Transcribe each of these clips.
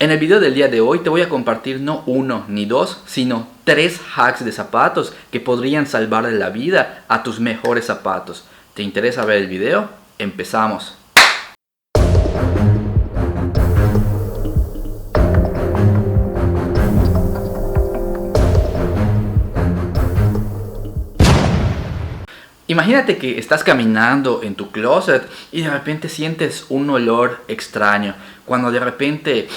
En el video del día de hoy te voy a compartir no uno ni dos, sino 3 hacks de zapatos que podrían salvarle la vida a tus mejores zapatos. ¿Te interesa ver el video? Empezamos. Imagínate que estás caminando en tu closet y de repente sientes un olor extraño. Cuando de repente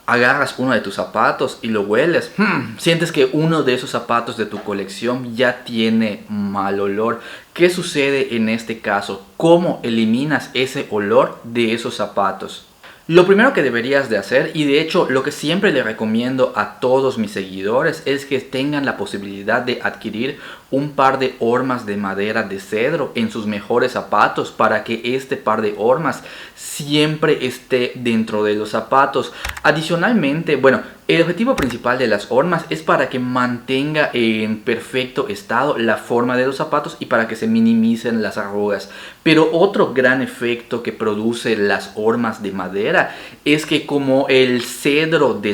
agarras uno de tus zapatos y lo hueles, sientes que uno de esos zapatos de tu colección ya tiene mal olor. ¿Qué sucede en este caso? ¿Cómo eliminas ese olor de esos zapatos? Lo primero que deberías de hacer, y de hecho lo que siempre le recomiendo a todos mis seguidores, es que tengan la posibilidad de adquirir un par de hormas de madera de cedro en sus mejores zapatos para que este par de hormas siempre esté dentro de los zapatos. Adicionalmente, el objetivo principal de las hormas es para que mantenga en perfecto estado la forma de los zapatos y para que se minimicen las arrugas. Pero otro gran efecto que produce las hormas de madera es que como el cedro de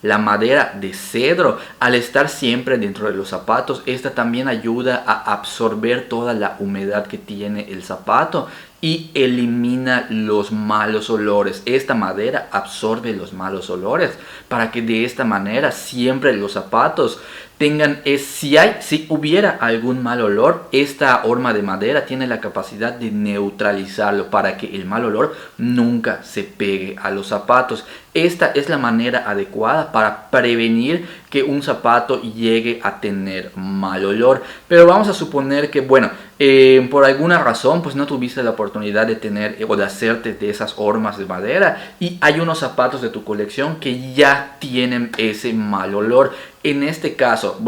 la madera de cedro, al estar siempre dentro de los zapatos, esta también ayuda a absorber toda la humedad que tiene el zapato y elimina los malos olores. Esta madera absorbe los malos olores para que de esta manera siempre los zapatos tengan, si hubiera algún mal olor, esta horma de madera tiene la capacidad de neutralizarlo para que el mal olor nunca se pegue a los zapatos. Esta es la manera adecuada para prevenir que un zapato llegue a tener mal olor. Pero vamos a suponer que, por alguna razón, pues no tuviste la oportunidad de tener o de hacerte de esas hormas de madera y hay unos zapatos de tu colección que ya tienen ese mal olor. En este caso,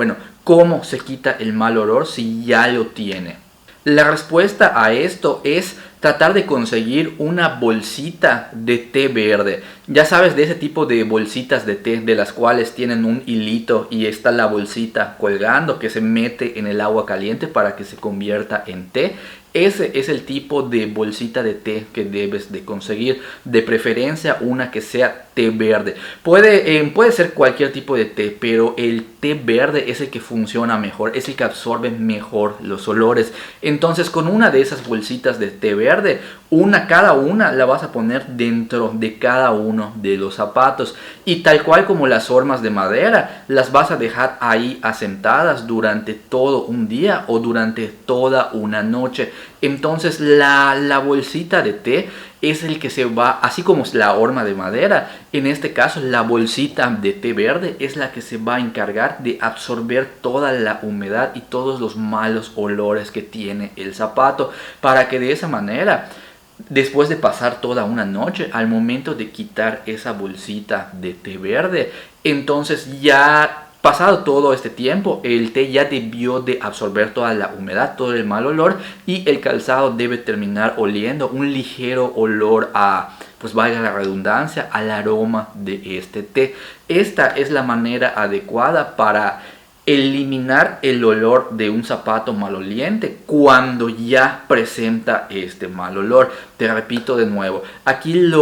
¿cómo se quita el mal olor si ya lo tiene? La respuesta a esto es tratar de conseguir una bolsita de té verde. Ya sabes, de ese tipo de bolsitas de té de las cuales tienen un hilito y está la bolsita colgando que se mete en el agua caliente para que se convierta en té. Ese es el tipo de bolsita de té que debes de conseguir. De preferencia una que sea té verde. Puede ser cualquier tipo de té, pero el té verde es el que funciona mejor, es el que absorbe mejor los olores. Entonces con una de esas bolsitas de té verde, cada una la vas a poner dentro de cada uno de los zapatos. Y tal cual como las hormas de madera, las vas a dejar ahí asentadas durante todo un día o durante toda una noche. Entonces la bolsita de té es el que se va, así como es la horma de madera, en este caso la bolsita de té verde es la que se va a encargar de absorber toda la humedad y todos los malos olores que tiene el zapato, para que de esa manera, después de pasar toda una noche, al momento de quitar esa bolsita de té verde, entonces ya pasado todo este tiempo, el té ya debió de absorber toda la humedad, todo el mal olor, y el calzado debe terminar oliendo un ligero olor a, pues valga la redundancia, al aroma de este té. Esta es la manera adecuada para eliminar el olor de un zapato maloliente cuando ya presenta este mal olor. Te repito de nuevo, aquí el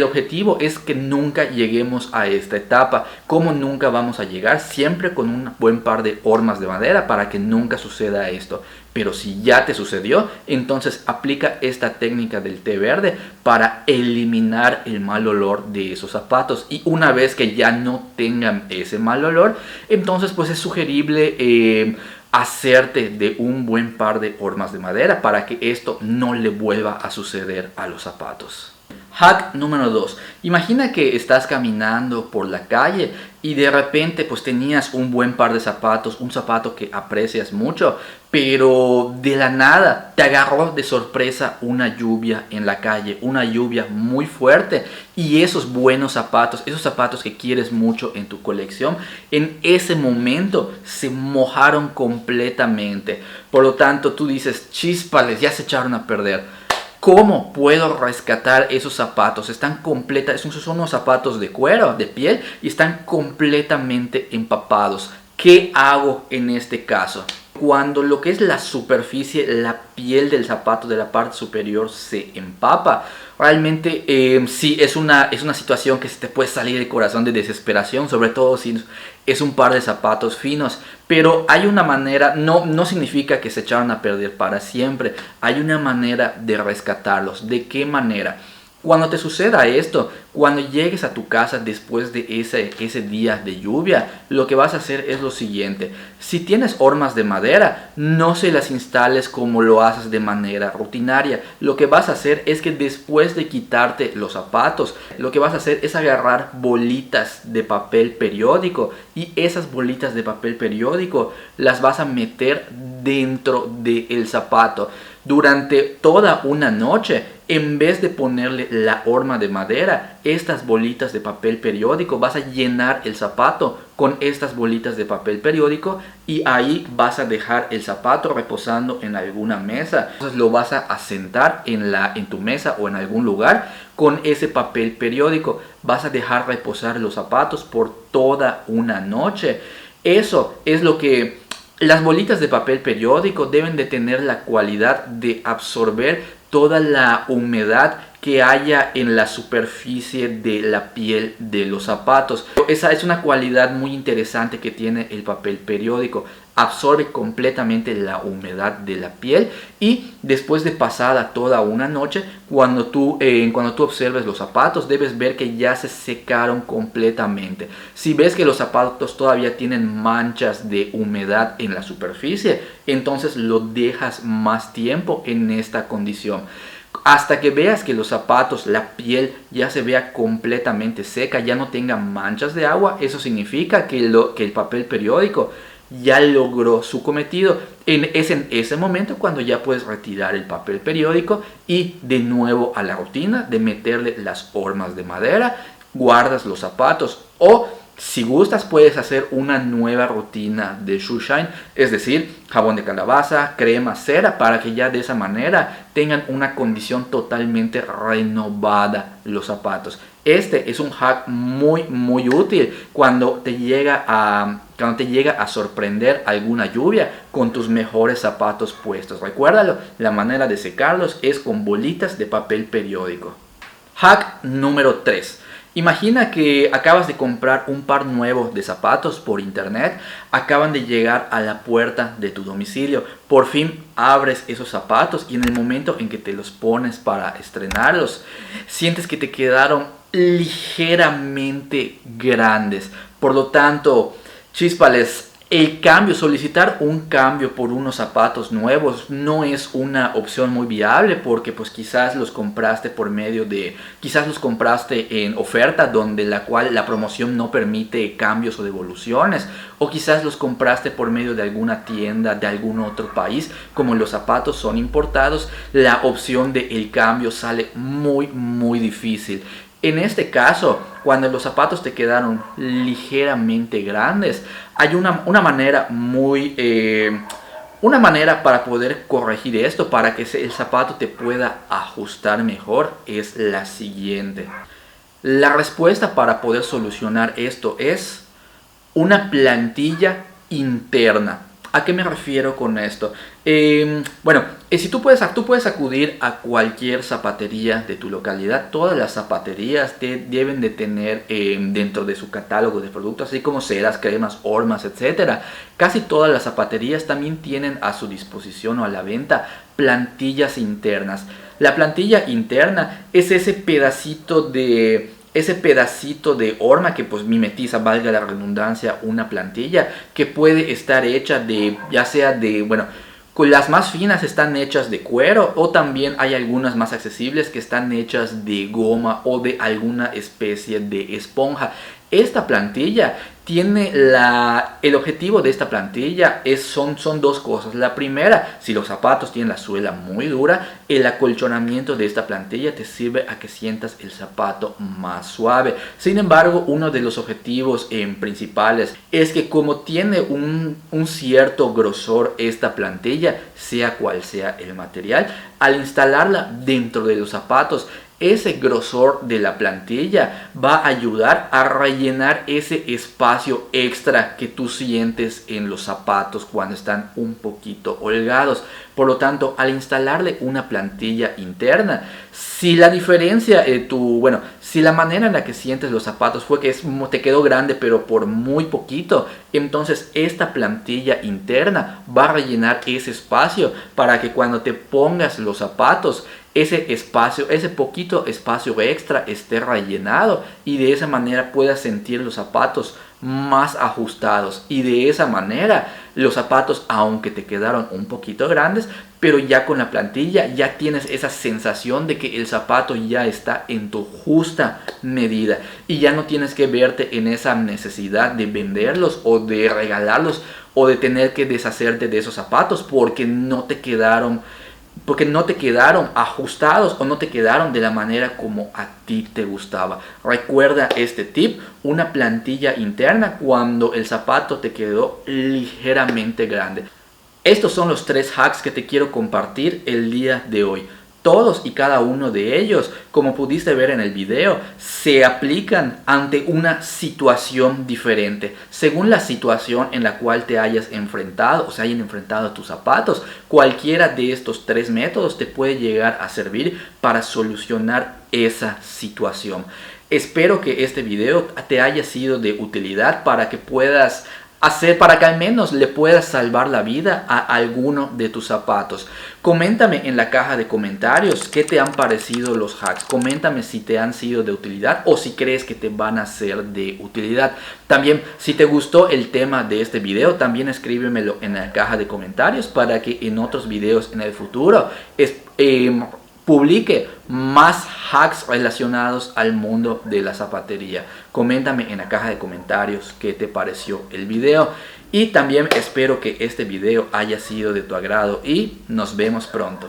objetivo es que nunca lleguemos a esta etapa. ¿Cómo nunca vamos a llegar? Siempre con un buen par de hormas de madera para que nunca suceda esto. Pero si ya te sucedió, entonces aplica esta técnica del té verde para eliminar el mal olor de esos zapatos. Y una vez que ya no tengan ese mal olor, entonces pues es sugerible hacerte de un buen par de hormas de madera para que esto no le vuelva a suceder a los zapatos. Hack número 2. Imagina que estás caminando por la calle y de repente pues tenías un buen par de zapatos, un zapato que aprecias mucho, pero de la nada te agarró de sorpresa una lluvia en la calle, una lluvia muy fuerte, y esos buenos zapatos, esos zapatos que quieres mucho en tu colección, en ese momento se mojaron completamente. Por lo tanto tú dices, chíspales, ya se echaron a perder. ¿Cómo puedo rescatar esos zapatos? Son unos zapatos de cuero, de piel, y están completamente empapados. ¿Qué hago en este caso? Cuando lo que es la superficie, la piel del zapato de la parte superior se empapa, realmente sí es una situación que se te puede salir el corazón de desesperación, sobre todo si es un par de zapatos finos. Pero hay una manera, no significa que se echaron a perder para siempre, hay una manera de rescatarlos. ¿De qué manera? Cuando te suceda esto, cuando llegues a tu casa después de ese día de lluvia, lo que vas a hacer es lo siguiente. Si tienes hormas de madera, no se las instales como lo haces de manera rutinaria. Lo que vas a hacer es que después de quitarte los zapatos, lo que vas a hacer es agarrar bolitas de papel periódico, y esas bolitas de papel periódico las vas a meter dentro del zapato. Durante toda una noche, en vez de ponerle la horma de madera, estas bolitas de papel periódico, vas a llenar el zapato con estas bolitas de papel periódico, y ahí vas a dejar el zapato reposando en alguna mesa. Entonces lo vas a asentar en tu mesa o en algún lugar con ese papel periódico. Vas a dejar reposar los zapatos por toda una noche. Eso es lo que... Las bolitas de papel periódico deben de tener la cualidad de absorber toda la humedad que haya en la superficie de la piel de los zapatos. Esa es una cualidad muy interesante que tiene el papel periódico. Absorbe completamente la humedad de la piel, y después de pasada toda una noche, cuando tú observes los zapatos, debes ver que ya se secaron completamente. Si ves que los zapatos todavía tienen manchas de humedad en la superficie, entonces lo dejas más tiempo en esta condición. Hasta que veas que los zapatos, la piel ya se vea completamente seca, ya no tenga manchas de agua, eso significa que el papel periódico ya logró su cometido. Es en ese momento cuando ya puedes retirar el papel periódico y de nuevo a la rutina de meterle las hormas de madera, guardas los zapatos, o si gustas puedes hacer una nueva rutina de shoe shine, es decir, jabón de calabaza, crema, cera, para que ya de esa manera tengan una condición totalmente renovada los zapatos. Este es un hack muy útil cuando te llega a sorprender alguna lluvia con tus mejores zapatos puestos. Recuérdalo, la manera de secarlos es con bolitas de papel periódico. Hack número 3. Imagina que acabas de comprar un par nuevo de zapatos por internet, acaban de llegar a la puerta de tu domicilio. Por fin abres esos zapatos y en el momento en que te los pones para estrenarlos, sientes que te quedaron ligeramente grandes. Por lo tanto, chíspales, solicitar un cambio por unos zapatos nuevos no es una opción muy viable, porque pues quizás los compraste quizás los compraste en oferta donde la promoción no permite cambios o devoluciones, o quizás los compraste por medio de alguna tienda de algún otro país. Como los zapatos son importados, la opción del cambio sale muy difícil. En este caso, cuando los zapatos te quedaron ligeramente grandes, hay una manera para poder corregir esto, para que el zapato te pueda ajustar mejor, es la siguiente. La respuesta para poder solucionar esto es una plantilla interna. ¿A qué me refiero con esto? Si tú puedes acudir a cualquier zapatería de tu localidad. Todas las zapaterías deben de tener dentro de su catálogo de productos, así como ceras, cremas, hormas, etc. Casi todas las zapaterías también tienen a su disposición o a la venta plantillas internas. La plantilla interna es ese pedacito de horma que pues mimetiza, valga la redundancia, una plantilla, que puede estar hecha con las más finas están hechas de cuero, o también hay algunas más accesibles que están hechas de goma o de alguna especie de esponja. Esta plantilla tiene el objetivo de esta plantilla son dos cosas. La primera, si los zapatos tienen la suela muy dura, el acolchonamiento de esta plantilla te sirve a que sientas el zapato más suave. Sin embargo, uno de los objetivos principales es que, como tiene un cierto grosor esta plantilla, sea cual sea el material, al instalarla dentro de los zapatos, ese grosor de la plantilla va a ayudar a rellenar ese espacio extra que tú sientes en los zapatos cuando están un poquito holgados. Por lo tanto, al instalarle una plantilla interna, si la diferencia, si la manera en la que sientes los zapatos fue que te quedó grande pero por muy poquito, entonces esta plantilla interna va a rellenar ese espacio para que cuando te pongas los zapatos, ese espacio, ese poquito espacio extra esté rellenado y de esa manera puedas sentir los zapatos más ajustados, y de esa manera los zapatos, aunque te quedaron un poquito grandes, pero ya con la plantilla ya tienes esa sensación de que el zapato ya está en tu justa medida y ya no tienes que verte en esa necesidad de venderlos o de regalarlos o de tener que deshacerte de esos zapatos porque no te quedaron ajustados o no te quedaron de la manera como a ti te gustaba. Recuerda este tip: una plantilla interna cuando el zapato te quedó ligeramente grande. Estos son los 3 hacks que te quiero compartir el día de hoy. Todos y cada uno de ellos, como pudiste ver en el video, se aplican ante una situación diferente. Según la situación en la cual te hayas enfrentado o se hayan enfrentado tus zapatos, cualquiera de estos 3 métodos te puede llegar a servir para solucionar esa situación. Espero que este video te haya sido de utilidad para que para que al menos le puedas salvar la vida a alguno de tus zapatos. Coméntame en la caja de comentarios qué te han parecido los hacks. Coméntame si te han sido de utilidad o si crees que te van a ser de utilidad. También, si te gustó el tema de este video, también escríbemelo en la caja de comentarios para que en otros videos en el futuro publique más hacks relacionados al mundo de la zapatería. Coméntame en la caja de comentarios qué te pareció el video. Y también espero que este video haya sido de tu agrado y nos vemos pronto.